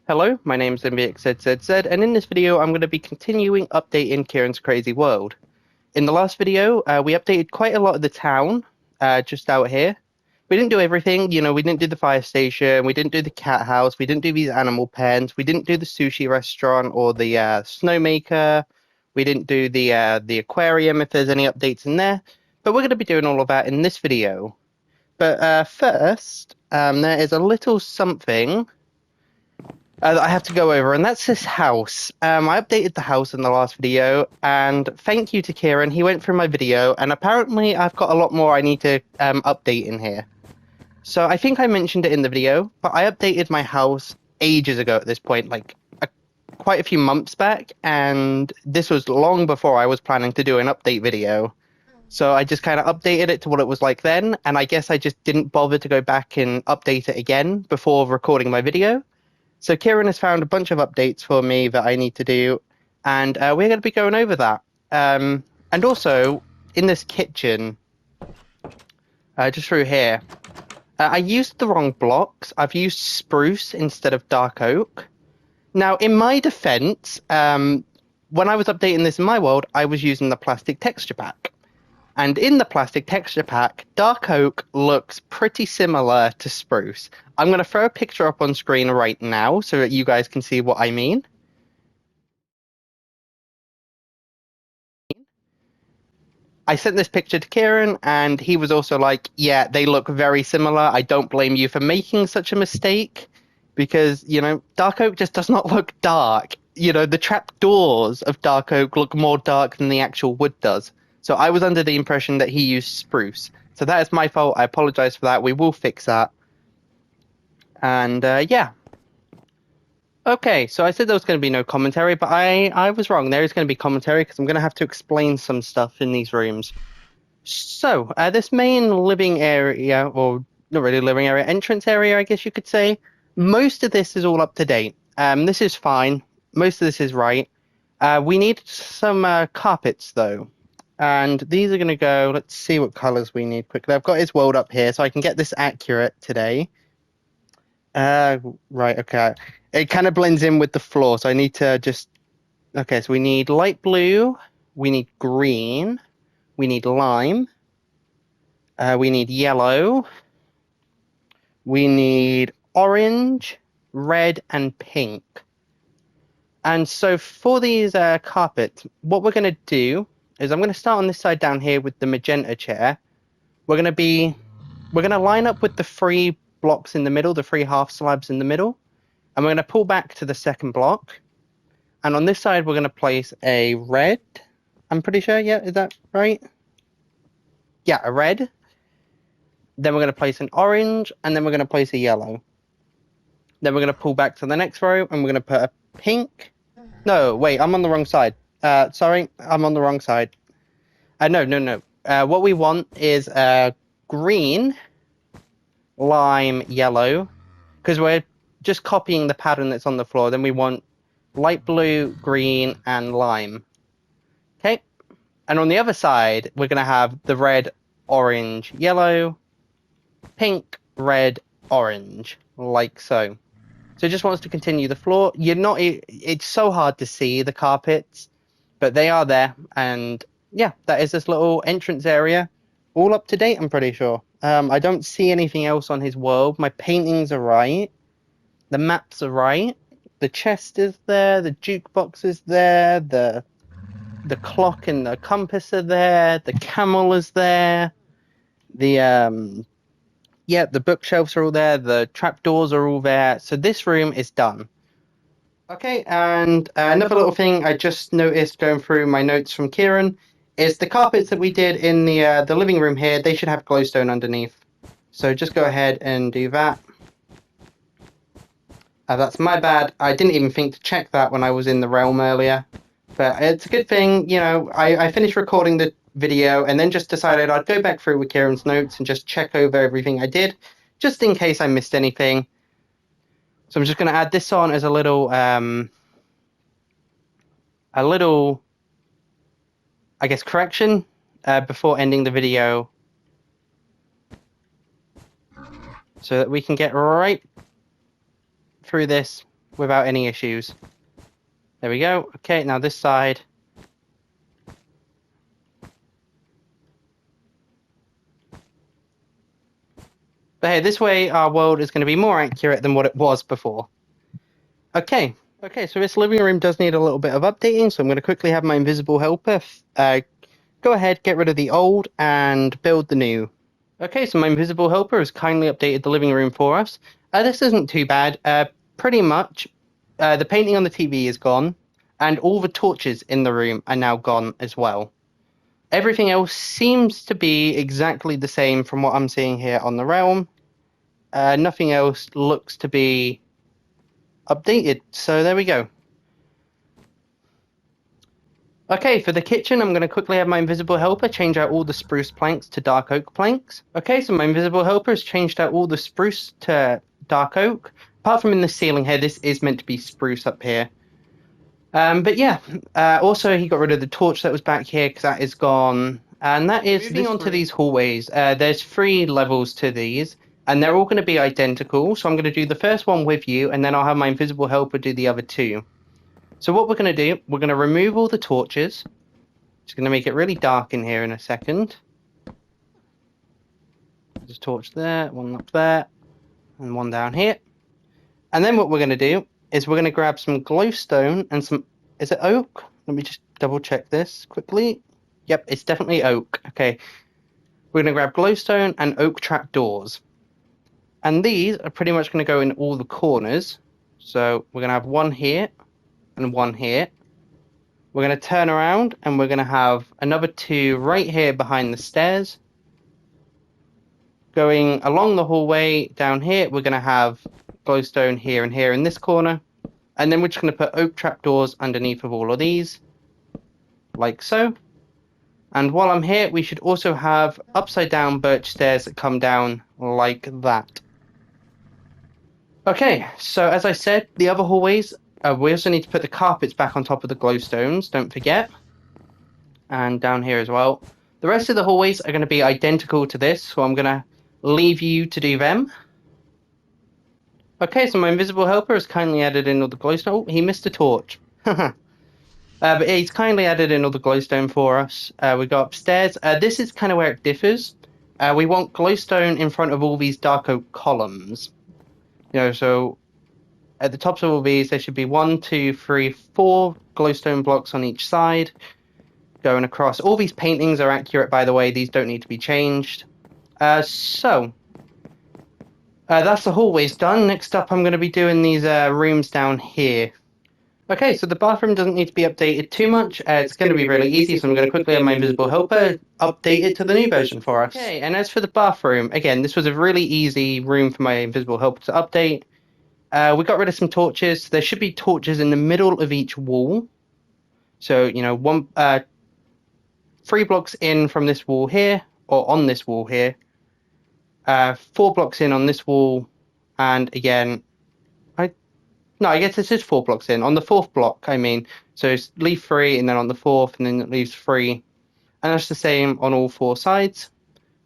Hello, my name's MBXZZZ, and in this video I'm going to be continuing updating Ciaran's Crazy World. In the last video, we updated quite a lot of the town, just out here. We didn't do everything, we didn't do the fire station, we didn't do the cat house, we didn't do these animal pens, we didn't do the sushi restaurant or the snowmaker, we didn't do the aquarium if there's any updates in there, but we're going to be doing all of that in this video. But first, there is a little something that I have to go over, and that's this house. I updated the house in the last video, and thank you to Ciaran. He went through my video, and apparently I've got a lot more I need to update in here. So I think I mentioned it in the video, but I updated my house ages ago at this point, quite a few months back, and this was long before I was planning to do an update video. So I just kind of updated it to what it was like then, and I guess I just didn't bother to go back and update it again before recording my video. So Ciaran has found a bunch of updates for me that I need to do, and we're going to be going over that. And also, in this kitchen, just through here, I used the wrong blocks. I've used spruce instead of dark oak. Now, in my defense, when I was updating this in my world, I was using the plastic texture pack. And in the plastic texture pack, dark oak looks pretty similar to spruce. I'm going to throw a picture up on screen right now so that you guys can see what I mean. I sent this picture to Ciaran, and he was also like, yeah, they look very similar. I don't blame you for making such a mistake because, dark oak just does not look dark. The trapdoors of dark oak look more dark than the actual wood does. So I was under the impression that he used spruce. So that is my fault. I apologize for that. We will fix that. And yeah. Okay, so I said there was going to be no commentary, but I was wrong. There is going to be commentary because I'm going to have to explain some stuff in these rooms. So, this main living area, or not really living area, entrance area, I guess you could say, most of this is all up to date. This is fine. Most of this is right. We need some carpets, though. And these are going to go, let's see what colors we need quickly. I've got his world up here so I can get this accurate today. Right, okay. It kind of blends in with the floor, so I need to just... Okay, so we need light blue, we need green, we need lime, we need yellow, we need orange, red, and pink. And so for these carpets, what we're going to do is I'm going to start on this side down here with the magenta chair. We're going to line up with the three blocks in the middle, the three half slabs in the middle, and we're going to pull back to the second block. And on this side, we're going to place a red. I'm pretty sure, yeah, is that right? Yeah, a red. Then we're going to place an orange, and then we're going to place a yellow. Then we're going to pull back to the next row, and we're going to put a pink. No, wait, I'm on the wrong side. Sorry, I'm on the wrong side. No. What we want is green, lime, yellow, because we're just copying the pattern that's on the floor. Then we want light blue, green, and lime. Okay, and on the other side, we're going to have the red, orange, yellow, pink, red, orange, like so. So it just wants to continue the floor. It's so hard to see the carpets, but they are there. And yeah, that is this little entrance area. All up to date, I'm pretty sure. I don't see anything else on his world. My paintings are right. The maps are right. The chest is there. The jukebox is there. The clock and the compass are there. The camel is there. The bookshelves are all there. The trapdoors are all there. So this room is done. Okay, and another little thing I just noticed going through my notes from Ciaran is the carpets that we did in the living room here, they should have glowstone underneath. So just go ahead and do that. That's my bad. I didn't even think to check that when I was in the realm earlier. But it's a good thing, I finished recording the video and then just decided I'd go back through with Ciaran's notes and just check over everything I did, just in case I missed anything. So I'm just going to add this on as a little, I guess, correction before ending the video, so that we can get right through this without any issues. There we go. Okay, now this side. But hey, this way our world is going to be more accurate than what it was before. Okay, so this living room does need a little bit of updating, so I'm going to quickly have my invisible helper go ahead, get rid of the old, and build the new. Okay, so my invisible helper has kindly updated the living room for us. This isn't too bad. Pretty much, the painting on the TV is gone, and all the torches in the room are now gone as well. Everything else seems to be exactly the same from what I'm seeing here on the realm. Nothing else looks to be updated, so there we go. Okay, for the kitchen, I'm going to quickly have my invisible helper change out all the spruce planks to dark oak planks. Okay, so my invisible helper has changed out all the spruce to dark oak. Apart from in the ceiling here, this is meant to be spruce up here. But yeah, also he got rid of the torch that was back here because that is gone. And that is moving on to these hallways. There's 3 levels to these, and they're all going to be identical. So I'm going to do the first one with you, and then I'll have my invisible helper do the other 2. So what we're going to do, we're going to remove all the torches. Just going to make it really dark in here in a second. Just torch there, one up there, and one down here. And then what we're going to do is we're going to grab some glowstone and some... Is it oak? Let me just double check this quickly. Yep, it's definitely oak. Okay. We're going to grab glowstone and oak trapdoors. And these are pretty much going to go in all the corners. So we're going to have one here and one here. We're going to turn around and we're going to have another 2 right here behind the stairs. Going along the hallway down here, we're going to have glowstone here and here in this corner. And then we're just going to put oak trapdoors underneath of all of these, like so. And while I'm here, we should also have upside down birch stairs that come down like that. Okay, so as I said, the other hallways, we also need to put the carpets back on top of the glowstones, don't forget. And down here as well. The rest of the hallways are going to be identical to this, so I'm going to leave you to do them. Okay, so my invisible helper has kindly added in all the glowstone. Oh, he missed a torch. But he's kindly added in all the glowstone for us. We go upstairs. This is kind of where it differs. We want glowstone in front of all these dark oak columns. You know, so at the tops of all these, there should be 1, 2, 3, 4 glowstone blocks on each side. Going across. All these paintings are accurate, by the way. These don't need to be changed. That's the hallways done. Next up, I'm going to be doing these rooms down here. Okay, so the bathroom doesn't need to be updated too much. It's going to be really easy, so I'm going to quickly have my invisible helper update it to the new version for us. Okay, and as for the bathroom, again, this was a really easy room for my invisible helper to update. We got rid of some torches. There should be torches in the middle of each wall. So, you know, 3 blocks in from this wall here, or on this wall here. 4 blocks in on this wall, and again, I guess this is 4 blocks in. On the 4th block, I mean. So leave 3, and then on the 4th, and then it leaves 3. And that's the same on all 4 sides.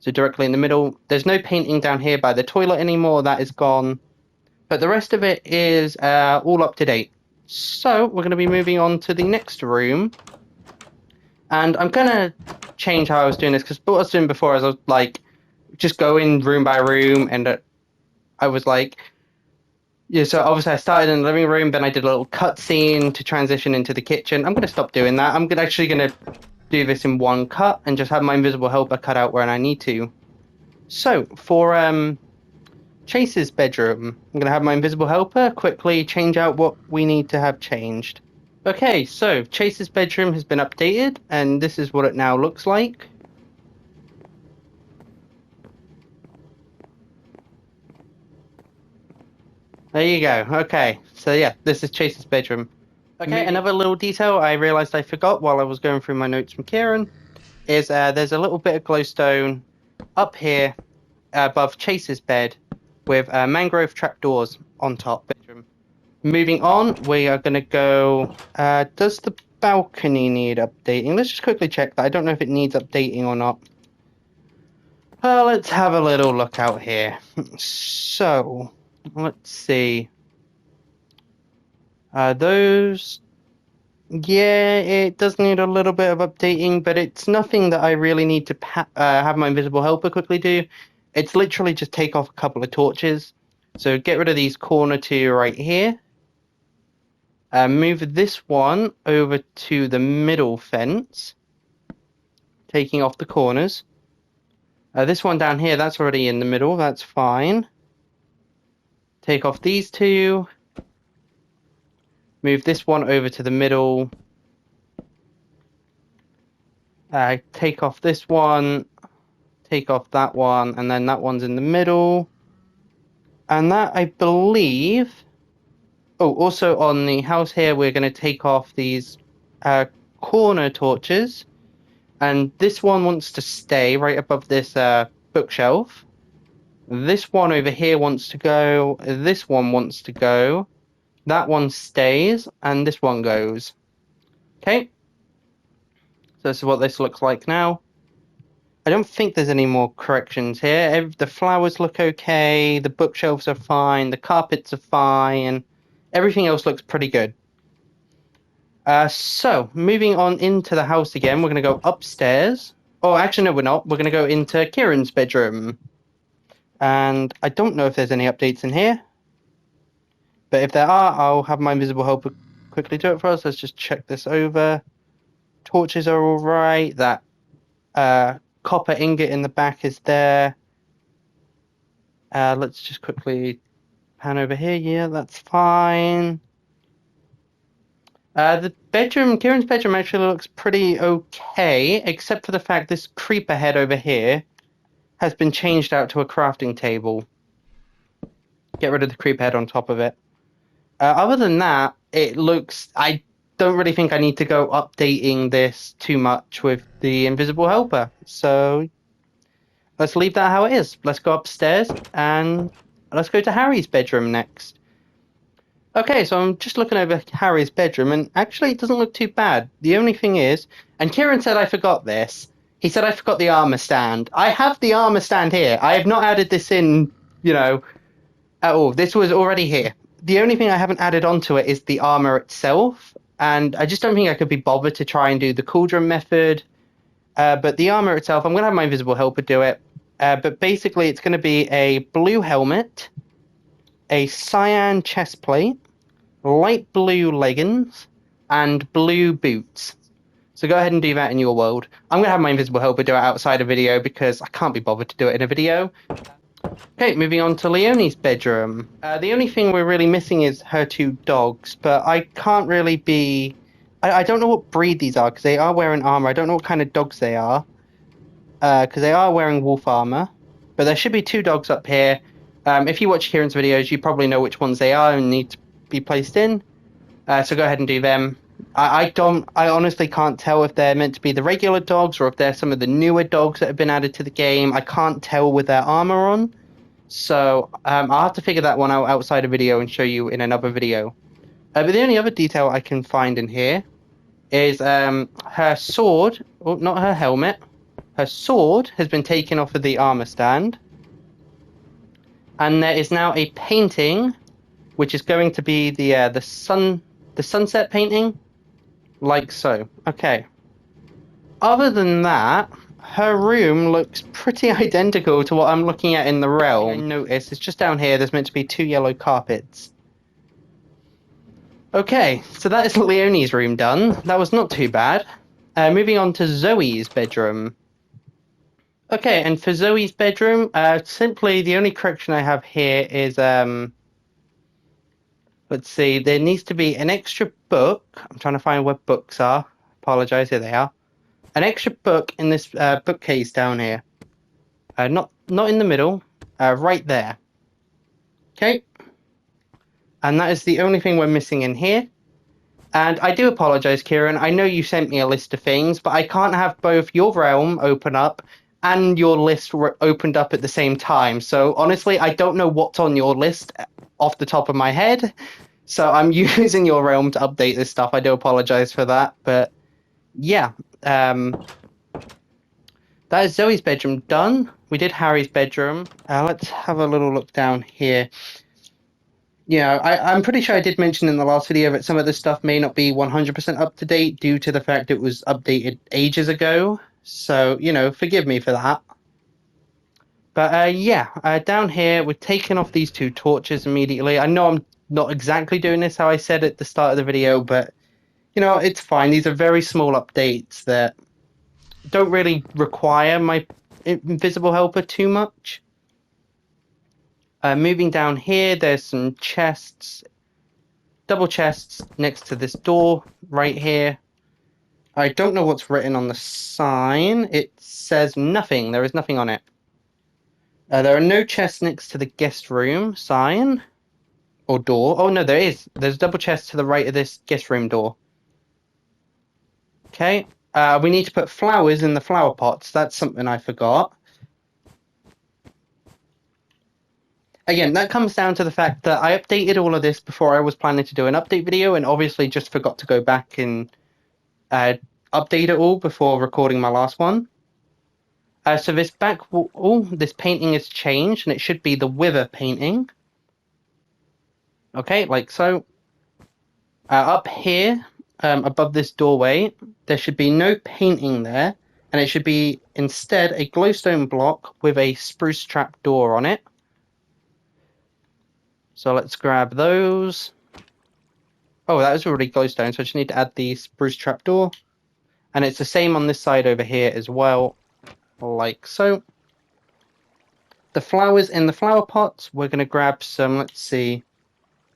So directly in the middle. There's no painting down here by the toilet anymore. That is gone. But the rest of it is all up to date. So we're going to be moving on to the next room. And I'm going to change how I was doing this, because what I was doing before is I was like, just going room by room, and I was like... Yeah, so obviously I started in the living room, then I did a little cutscene to transition into the kitchen. I'm going to stop doing that. I'm actually going to do this in one cut and just have my invisible helper cut out where I need to. So, for Chase's bedroom, I'm going to have my invisible helper quickly change out what we need to have changed. Okay, so Chase's bedroom has been updated, and this is what it now looks like. There you go. Okay, so yeah, this is Chase's bedroom. Okay, another little detail I realised I forgot while I was going through my notes from Ciaran is there's a little bit of glowstone up here above Chase's bed with mangrove trapdoors on top. Bedroom. Moving on, we are going to go... does the balcony need updating? Let's just quickly check that. I don't know if it needs updating or not. Let's have a little look out here. So... let's see. Those, yeah, it does need a little bit of updating, but it's nothing that I really need to have my invisible helper quickly do. It's literally just take off a couple of torches. So get rid of these corner two right here. Move this one over to the middle fence, taking off the corners. This one down here, that's already in the middle, that's fine. Take off these two. Move this one over to the middle. Take off this one. Take off that one, and then that one's in the middle. And that, I believe... Oh, also on the house here, we're going to take off these corner torches. And this one wants to stay right above this bookshelf. This one over here wants to go. This one wants to go. That one stays, and this one goes. Okay. So this is what this looks like now. I don't think there's any more corrections here. The flowers look okay. The bookshelves are fine. The carpets are fine. Everything else looks pretty good. So, moving on into the house again, we're going to go upstairs. Oh, actually, no, we're not. We're going to go into Ciaran's bedroom. And I don't know if there's any updates in here. But if there are, I'll have my invisible helper quickly do it for us. Let's just check this over. Torches are all right. That copper ingot in the back is there. Let's just quickly pan over here. Yeah, that's fine. The bedroom, Ciaran's bedroom actually looks pretty okay, except for the fact this creeper head over here has been changed out to a crafting table. Get rid of the creeper head on top of it. Other than that, it looks... I don't really think I need to go updating this too much with the invisible helper. So let's leave that how it is. Let's go upstairs and let's go to Harry's bedroom next. Okay, so I'm just looking over Harry's bedroom, and actually it doesn't look too bad. The only thing is, and Ciaran said I forgot this, he said I forgot the armor stand. I have the armor stand here. I have not added this in, at all. This was already here. The only thing I haven't added onto it is the armor itself, and I just don't think I could be bothered to try and do the cauldron method. But the armor itself, I'm going to have my invisible helper do it. But basically it's going to be a blue helmet, a cyan chest plate, light blue leggings, and blue boots. So go ahead and do that in your world. I'm going to have my invisible helper do it outside a video because I can't be bothered to do it in a video. Okay, moving on to Leonie's bedroom. The only thing we're really missing is her two dogs, but I can't really be... I don't know what breed these are because they are wearing armor. I don't know what kind of dogs they are because they are wearing wolf armor. But there should be two dogs up here. If you watch Ciaran's videos, you probably know which ones they are and need to be placed in. So go ahead and do them. I honestly can't tell if they're meant to be the regular dogs or if they're some of the newer dogs that have been added to the game. I can't tell with their armor on. So I'll have to figure that one out outside a video and show you in another video. But the only other detail I can find in here is her sword, oh, not her helmet. Her sword has been taken off of the armor stand. And there is now a painting, which is going to be the sunset painting, like so. Okay. Other than that, her room looks pretty identical to what I'm looking at in the realm. I noticed it's just down here. There's meant to be 2 yellow carpets. Okay, so that is Leonie's room done. That was not too bad. Moving on to Zoe's bedroom. Okay, and for Zoe's bedroom, simply the only correction I have here is, let's see, there needs to be an extra book. I'm trying to find where books are. Apologize, here they are. An extra book in this bookcase down here. Not in the middle, right there. Okay. And that is the only thing we're missing in here. And I do apologize, Ciaran. I know you sent me a list of things, but I can't have both your realm open up and your list opened up at the same time. So honestly, I don't know what's on your list off the top of my head. So I'm using your realm to update this stuff. I do apologize for that. But yeah, that is Zoe's bedroom done. We did Harry's bedroom. Let's have a little look down here. Yeah, I'm pretty sure I did mention in the last video that some of this stuff may not be 100% up to date due to the fact it was updated ages ago. So, forgive me for that. But yeah, down here, we're taking off these two torches immediately. I know I'm not exactly doing this how I said at the start of the video, but, it's fine. These are very small updates that don't really require my invisible helper too much. Moving down here, there's some chests, double chests next to this door right here. I don't know what's written on the sign. It says nothing. There is nothing on it. There are no chests next to the guest room sign or door. Oh, no, there is. There's a double chest to the right of this guest room door. Okay. We need to put flowers in the flower pots. That's something I forgot. Again, that comes down to the fact that I updated all of this before I was planning to do an update video and obviously just forgot to go back and update it all before recording my last one. So this back wall, this painting has changed and it should be the wither painting. Okay, like so. Up here, above this doorway, there should be no painting there, and it should be instead a glowstone block with a spruce trap door on it. So let's grab those. Oh, that was already glowstone, so I just need to add the spruce trap door. And it's the same on this side over here as well, like so. The flowers in the flower pots, we're going to grab some, let's see.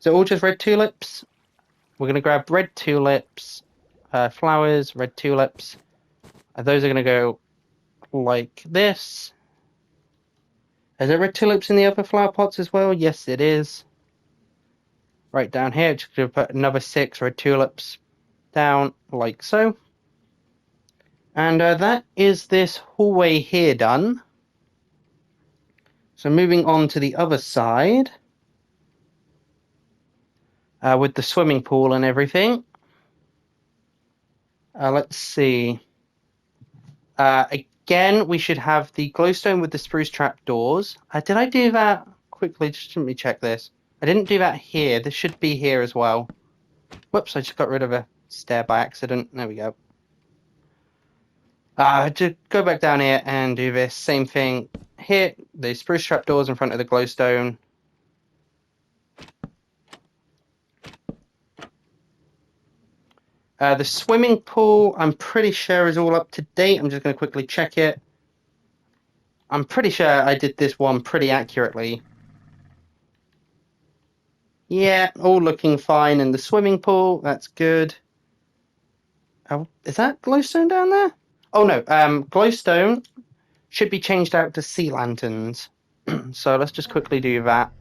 Is it all just red tulips? We're going to grab red tulips, flowers, red tulips. Those are going to go like this. Is there red tulips in the other flower pots as well? Yes, it is. Right down here, just going to put another 6 red tulips down like so. And that is this hallway here done. So moving on to the other side. With the swimming pool and everything. Let's see. Again, we should have the glowstone with the spruce trap doors. Did I do that quickly? Just let me check this. I didn't do that here. This should be here as well. Whoops, I just got rid of a stair by accident. There we go. To go back down here and do this same thing here. The spruce trap doors in front of the glowstone. The swimming pool, I'm pretty sure is all up to date. I'm just going to quickly check it. I'm pretty sure I did this one pretty accurately. Yeah, all looking fine in the swimming pool. That's good. Oh, is that glowstone down there? Oh no, glowstone should be changed out to sea lanterns. So let's just quickly do that.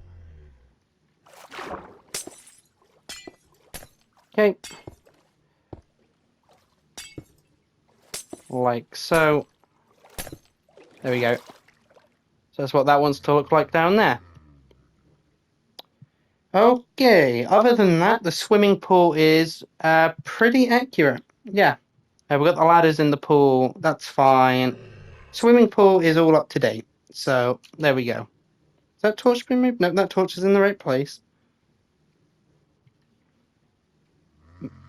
Okay. Like so. There we go. So that's what that wants to look like down there. Okay, other than that, the swimming pool is pretty accurate. Yeah, we've got the ladders in the pool. That's fine. Swimming pool is all up to date. So there we go. Is that torch been moved? No, that torch is in the right place.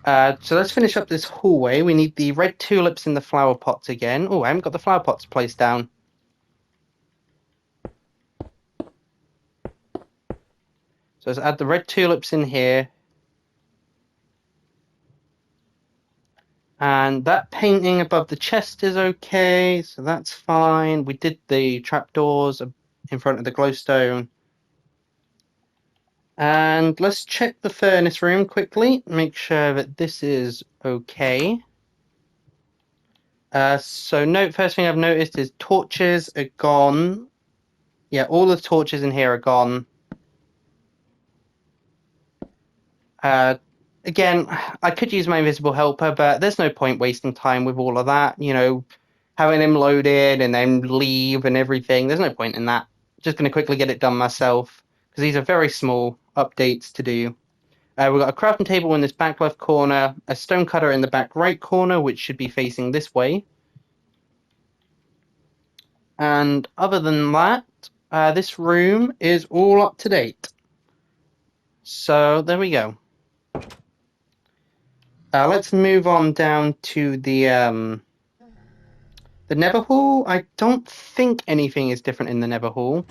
So let's finish up this hallway. We need the red tulips in the flower pots again. Oh, I haven't got the flower pots placed down. So let's add the red tulips in here. And that painting above the chest is okay, so that's fine. We did the trapdoors in front of the glowstone. And let's check the furnace room quickly, make sure that this is okay. So first thing I've noticed is torches are gone. Yeah, all the torches in here are gone. Again, I could use my invisible helper, but there's no point wasting time with all of that. Having him loaded and then leave and everything. There's no point in that. Just going to quickly get it done myself because these are very small updates to do. We've got a crafting table in this back left corner, a stone cutter in the back right corner, which should be facing this way. And other than that, this room is all up to date. So there we go. Let's move on down to the Nether Hall. I don't think anything is different in the Nether Hall.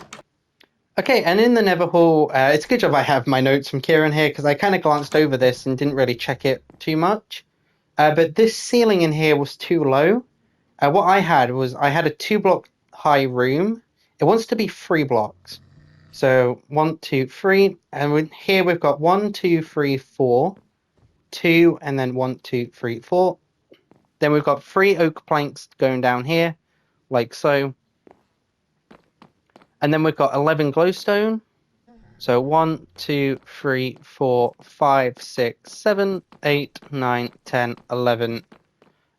Okay, and in the Nether Hall, it's a good job I have my notes from Ciaran here because I kind of glanced over this and didn't really check it too much. But this ceiling in here was too low. What I had was I had a 2 block high room. It wants to be 3 blocks. So 1, 2, 3, and here we've got 1, 2, 3, 4, 2, and then 1, 2, 3, 4. Then we've got 3 oak planks going down here, like so. And then we've got 11 glowstone. So 1, 2, 3, 4, 5, 6, 7, 8, 9, 10, 11.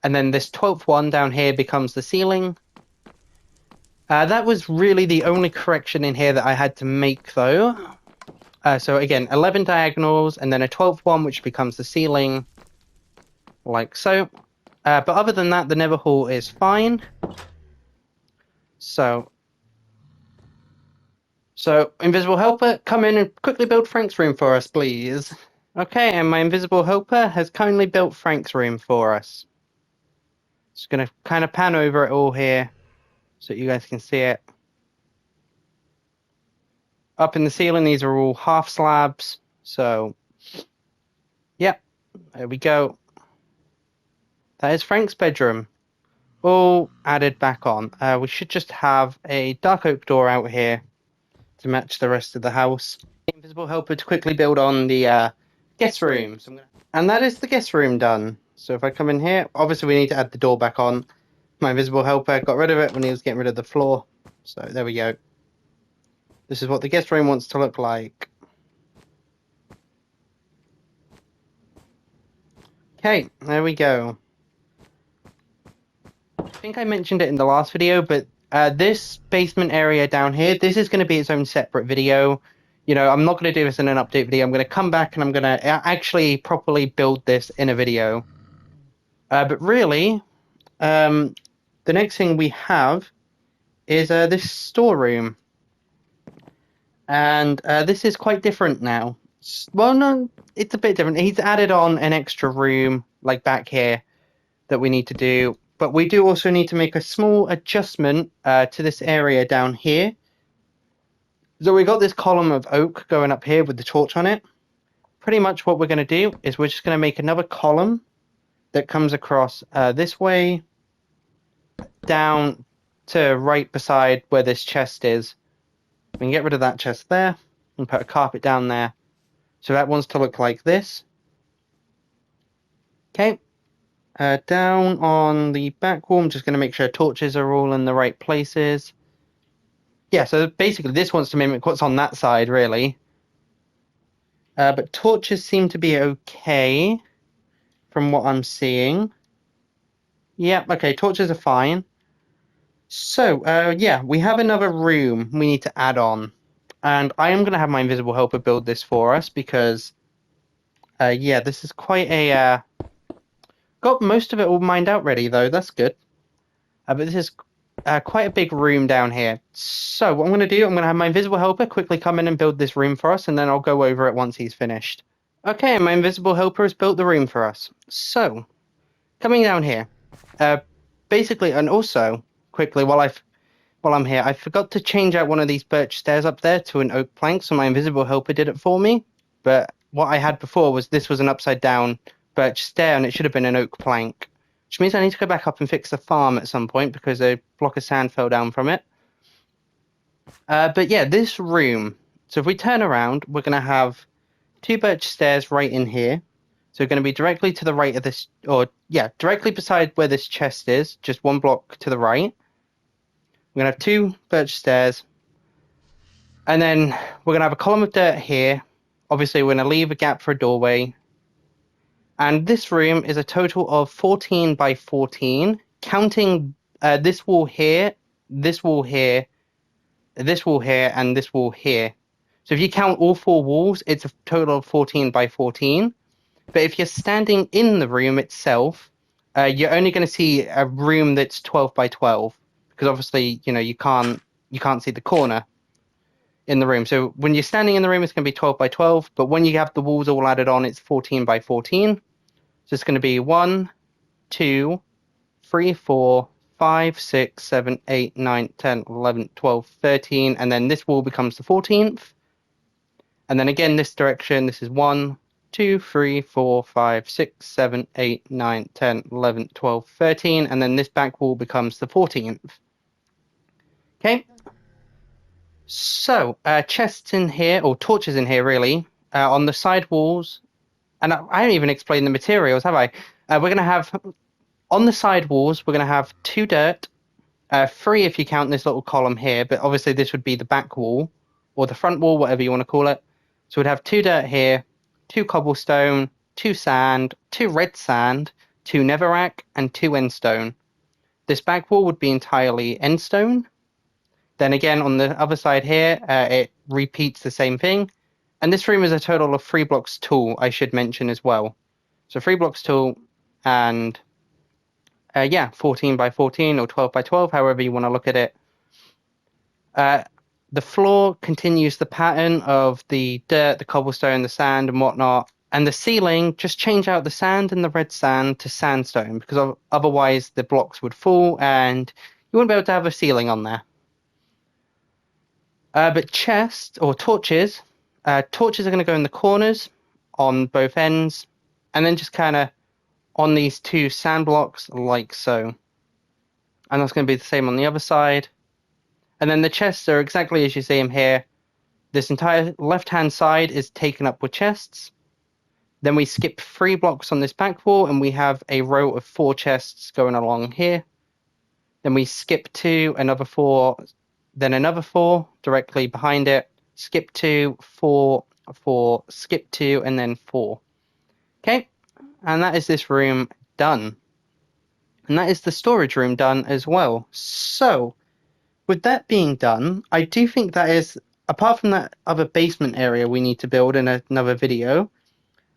And then this 12th one down here becomes the ceiling. That was really the only correction in here that I had to make, though. So again, 11 diagonals, and then a 12th one, which becomes the ceiling, like so. But other than that, the Nether Hall is fine. So, Invisible Helper, come in and quickly build Frank's room for us, please. Okay, and my Invisible Helper has kindly built Frank's room for us. Just going to kind of pan over it all here so you guys can see it. Up in the ceiling, these are all half slabs. So, yep, there we go. That is Frank's bedroom. All added back on. We should just have a dark oak door out here to match the rest of the house. Invisible Helper to quickly build on the guest room. And that is the guest room done. So if I come in here, obviously we need to add the door back on. My Invisible Helper got rid of it when he was getting rid of the floor. So there we go. This is what the guest room wants to look like. Okay, there we go. I think I mentioned it in the last video, but this basement area down here, this is going to be its own separate video. You know, I'm not going to do this in an update video. I'm going to come back and I'm going to actually properly build this in a video. But really, the next thing we have is this storeroom. And this is quite different now. Well, no, it's a bit different. He's added on an extra room, like back here, that we need to do. But we do also need to make a small adjustment to this area down here. So we got this column of oak going up here with the torch on it. Pretty much what we're going to do is we're just going to make another column that comes across this way down to right beside where this chest is. We can get rid of that chest there and put a carpet down there. So that wants to look like this. Okay. Down on the back wall, I'm just going to make sure torches are all in the right places. Yeah, so basically this wants to mimic what's on that side, really. But torches seem to be okay from what I'm seeing. Yep, okay, torches are fine. So, yeah, we have another room we need to add on. And I am going to have my Invisible Helper build this for us because, yeah, this is quite a... got most of it all mined out ready, though. That's good. But this is quite a big room down here. So what I'm going to do, I'm going to have my Invisible Helper quickly come in and build this room for us, and then I'll go over it once he's finished. Okay, my Invisible Helper has built the room for us. So, coming down here, basically, and also, quickly, while I'm here, I forgot to change out one of these birch stairs up there to an oak plank, so my Invisible Helper did it for me. But what I had before was this was an upside down birch stair, and it should have been an oak plank. Which means I need to go back up and fix the farm at some point because a block of sand fell down from it. But yeah, this room. So if we turn around, we're going to have 2 birch stairs right in here. So we're going to be directly to the right of this, or yeah, directly beside where this chest is, just 1 block to the right. We're going to have 2 birch stairs. And then we're going to have a column of dirt here. Obviously, we're going to leave a gap for a doorway. And this room is a total of 14 by 14, counting this wall here, this wall here, this wall here, and this wall here. So if you count all 4 walls, it's a total of 14 by 14. But if you're standing in the room itself, you're only going to see a room that's 12 by 12, because obviously, you know, you can't see the corner. in the room. So when you're standing in the room, it's going to be 12 by 12, but when you have the walls all added on, it's 14 by 14. So it's going to be 1, 2, 3, 4, 5, 6, 7, 8, 9, 10, 11, 12, 13, and then this wall becomes the 14th. And then again, this direction, this is 1, 2, 3, 4, 5, 6, 7, 8, 9, 10, 11, 12, 13, and then this back wall becomes the 14th. Okay. So, chests in here, or torches in here, really, on the side walls. And I haven't even explained the materials, have I? We're going to have, on the side walls, we're going to have 2 dirt, 3 if you count this little column here, but obviously this would be the back wall, or the front wall, whatever you want to call it. So we'd have 2 dirt here, 2 cobblestone, 2 sand, 2 red sand, 2 netherrack, and 2 endstone. This back wall would be entirely endstone. Then again, on the other side here, it repeats the same thing. And this room is a total of 3 blocks tall, I should mention as well. So 3 blocks tall and, yeah, 14 by 14 or 12 by 12, however you want to look at it. The floor continues the pattern of the dirt, the cobblestone, the sand, and whatnot. And the ceiling, just change out the sand and the red sand to sandstone, because otherwise the blocks would fall and you wouldn't be able to have a ceiling on there. But chests or torches, torches are going to go in the corners on both ends, and then just kind of on these 2 sand blocks like so. And that's going to be the same on the other side. And then the chests are exactly as you see them here. This entire left-hand side is taken up with chests. Then we skip 3 blocks on this back wall, and we have a row of 4 chests going along here. Then we skip 2, another 4, then another 4 directly behind it. Skip 2, 4, 4, skip 2, and then 4. Okay, and that is this room done. And that is the storage room done as well. So, with that being done, I do think that is, apart from that other basement area we need to build in another video,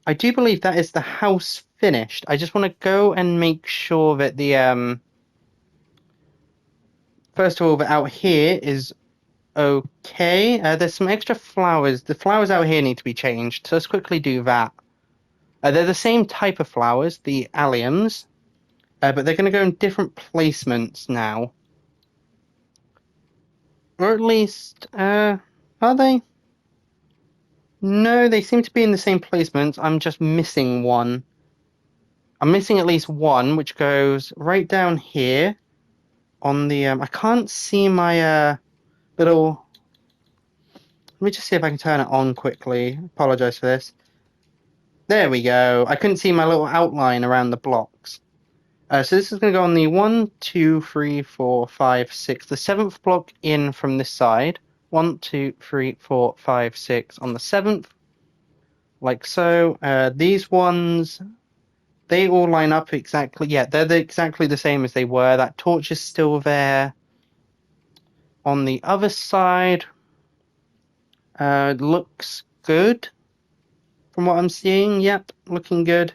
I do believe that is the house finished. I just want to go and make sure that the, first of all, that out here is okay. There's some extra flowers. The flowers out here need to be changed, so let's quickly do that. They're the same type of flowers, the alliums, but they're going to go in different placements now. Or at least, are they? No, they seem to be in the same placements. I'm just missing one. I'm missing at least one, which goes right down here on the, I can't see my, little... Let me just see if I can turn it on quickly. Apologize for this. There we go. I couldn't see my little outline around the blocks. So this is going to go on the 1, 2, 3, 4, 5, 6, the 7th block in from this side. 1, 2, 3, 4, 5, 6 on the 7th. Like so. These ones, they all line up exactly. Yeah, they're exactly the same as they were. That torch is still there. On the other side, looks good from what I'm seeing. Yep, looking good.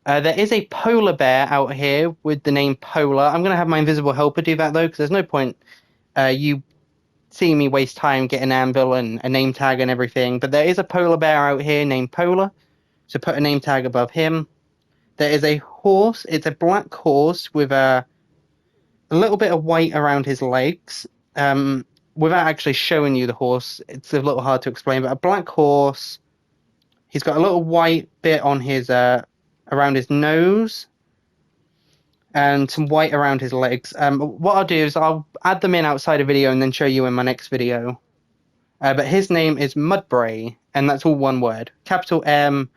There is a polar bear out here with the name Polar. I'm going to have my invisible helper do that, though, because there's no point you seeing me waste time getting anvil and a name tag and everything. But there is a polar bear out here named Polar, so put a name tag above him. There is a horse. It's a black horse with a little bit of white around his legs. Without actually showing you the horse, it's a little hard to explain, but a black horse. He's got a little white bit on his around his nose and some white around his legs. What I'll do is I'll add them in outside a video and then show you in my next video. But his name is Mudbray, and that's all one word. Capital M,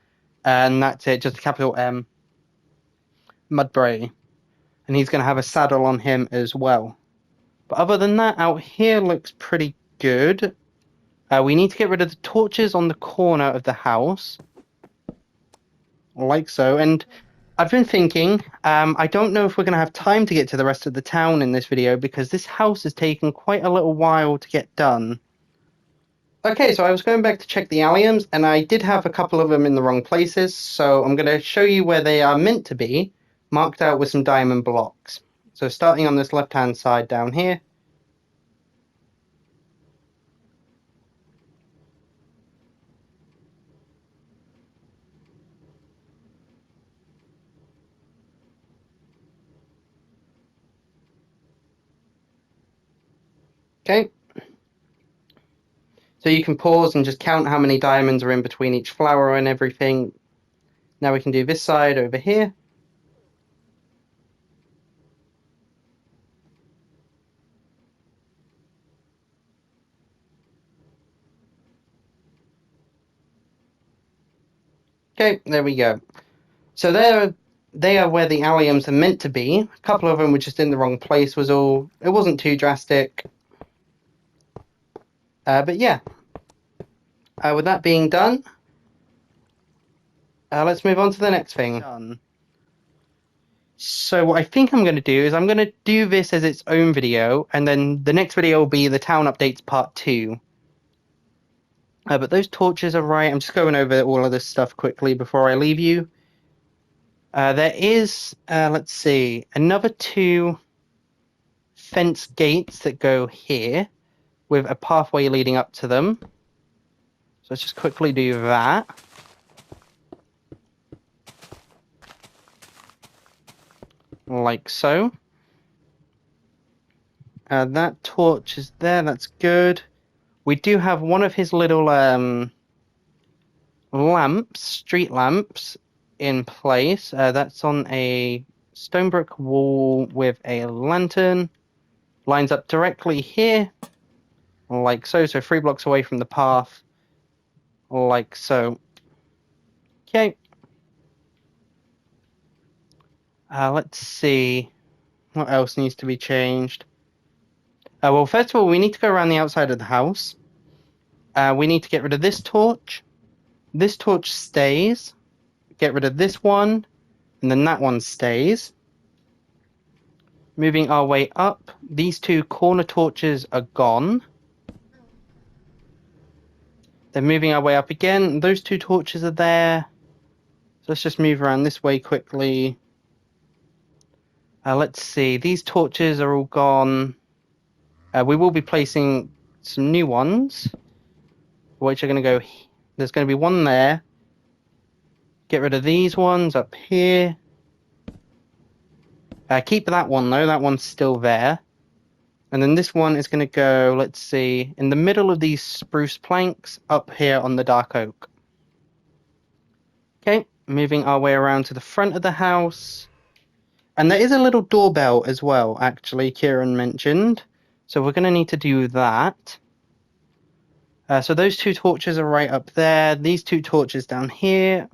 and that's it, just a capital M. Mudbray. And he's going to have a saddle on him as well. But other than that, out here looks pretty good. We need to get rid of the torches on the corner of the house. Like so. And I've been thinking, I don't know if we're going to have time to get to the rest of the town in this video, because this house has taken quite a little while to get done. Okay, so I was going back to check the alliums, and I did have a couple of them in the wrong places, so I'm going to show you where they are meant to be, marked out with some diamond blocks. So starting on this left-hand side down here. So you can pause and just count how many diamonds are in between each flower and everything. Now we can do this side over here. Okay, there we go. So they are where the alliums are meant to be. A couple of them were just in the wrong place was all. It wasn't too drastic. But yeah. With that being done, let's move on to the next thing. Done. So what I think I'm going to do is I'm going to do this as its own video, and then the next video will be the town updates part 2. But those torches are right. I'm just going over all of this stuff quickly before I leave you. There is, let's see, another 2 fence gates that go here with a pathway leading up to them. So let's just quickly do that. Like so. That torch is there, that's good. We do have one of his little lamps, street lamps, in place. That's on a stone brick wall with a lantern. Lines up directly here, like so. So 3 blocks away from the path, like so. Okay. Let's see. What else needs to be changed? Well, first of all, we need to go around the outside of the house. We need to get rid of this torch. This torch stays. Get rid of this one. And then that one stays. Moving our way up. These 2 corner torches are gone. Then moving our way up again. Those 2 torches are there. So let's just move around this way quickly. Let's see. These torches are all gone. We will be placing some new ones, which are going to go. There's going to be one there. Get rid of these ones up here. Keep that one though. That one's still there. And then this one is going to go, let's see, in the middle of these spruce planks up here on the dark oak. Okay, moving our way around to the front of the house. And there is a little doorbell as well, actually, Ciaran mentioned. So we're going to need to do that. So those 2 torches are right up there. These 2 torches down here.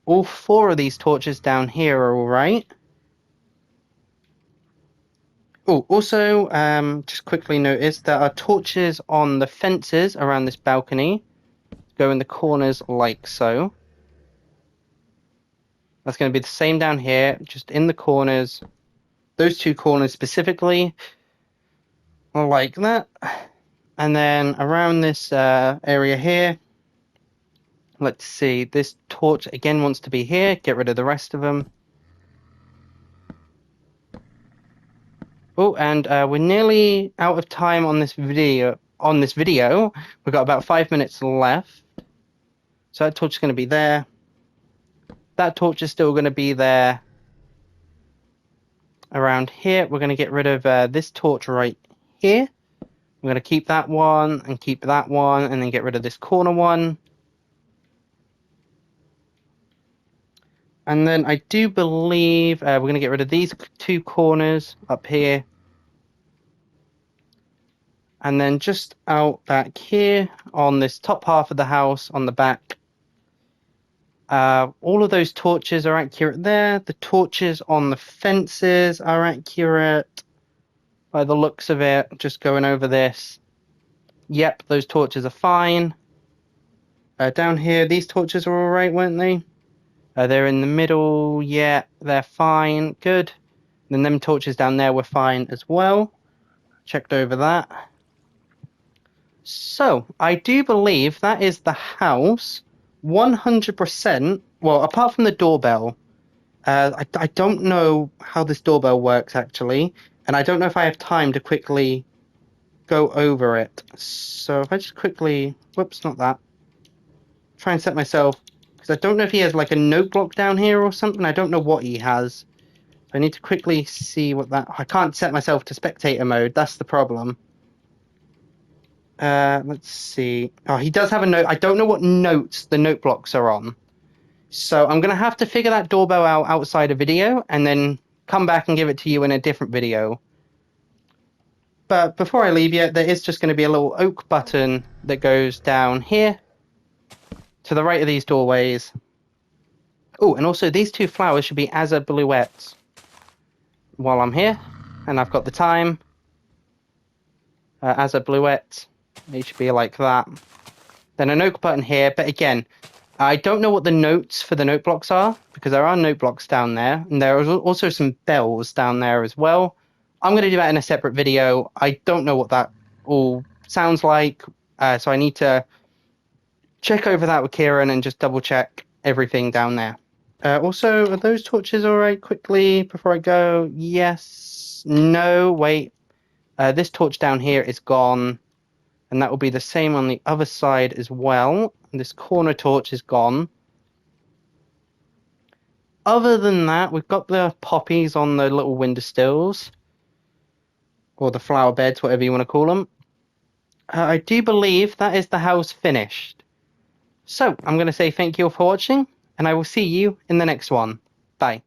All 4 of these torches down here are all right. Oh, also, just quickly notice there are torches on the fences around this balcony. Go in the corners like so. That's going to be the same down here, just in the corners. Those 2 corners specifically. Like that. And then around this area here. Let's see, this torch again wants to be here. Get rid of the rest of them. Oh, and we're nearly out of time on this video. We've got about 5 minutes left. So that torch is going to be there. That torch is still going to be there. Around here, we're going to get rid of this torch right here. We're going to keep that one and keep that one, and then get rid of this corner one. And then I do believe we're going to get rid of these 2 corners up here. And then just out back here on this top half of the house on the back. All of those torches are accurate there. The torches on the fences are accurate by the looks of it. Just going over this. Yep, those torches are fine. Down here, these torches are all right, weren't they? They're in the middle. Yeah, they're fine. Good. Then them torches down there were fine as well. Checked over that. So, I do believe that is the house 100%. Well, apart from the doorbell. I don't know how this doorbell works, actually. And I don't know if I have time to quickly go over it. So, if I just quickly... Whoops, not that. Try and set myself... Because I don't know if he has like a note block down here or something. I don't know what he has. So I need to quickly see what that... I can't set myself to spectator mode. That's the problem. Let's see. Oh, he does have a note. I don't know what notes the note blocks are on. So I'm going to have to figure that doorbell out outside a video and then come back and give it to you in a different video. But before I leave you, there is just going to be a little oak button that goes down here to the right of these doorways. Oh, and also these two flowers should be as a bluettes while I'm here. And I've got the time. As a bluette, they should be like that. Then an oak button here, but again, I don't know what the notes for the note blocks are, because there are note blocks down there, and there are also some bells down there as well. I'm going to do that in a separate video. I don't know what that all sounds like, so I need to check over that with Ciaran and just double check everything down there. Also, are those torches all right quickly before I go? Yes. No, wait. This torch down here is gone, and that will be the same on the other side as well. This corner torch is gone. Other than that, we've got the poppies on the little windowsills, or the flower beds, whatever you want to call them. I do believe that is the house finished. So, I'm going to say thank you all for watching, and I will see you in the next one. Bye.